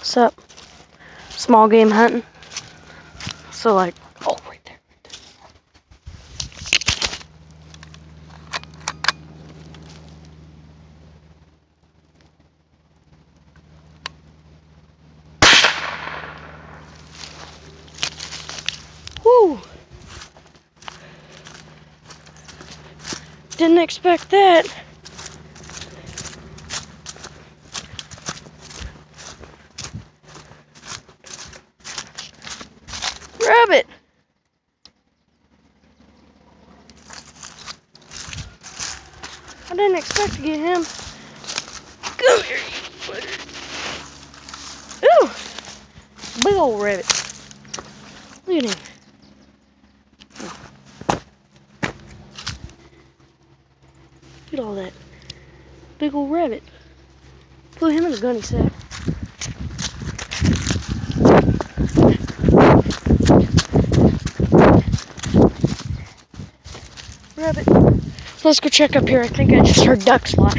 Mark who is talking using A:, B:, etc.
A: What's up? Small game hunting. So like, oh, right there. Woo! Didn't expect that. Rabbit! I didn't expect to get him. Come here, you bugger. Ooh! Big old rabbit. Look at him. Look at all that. Big old rabbit. Put him in the gunny sack. Rabbit. Let's go check up here. I think I just heard ducks fly.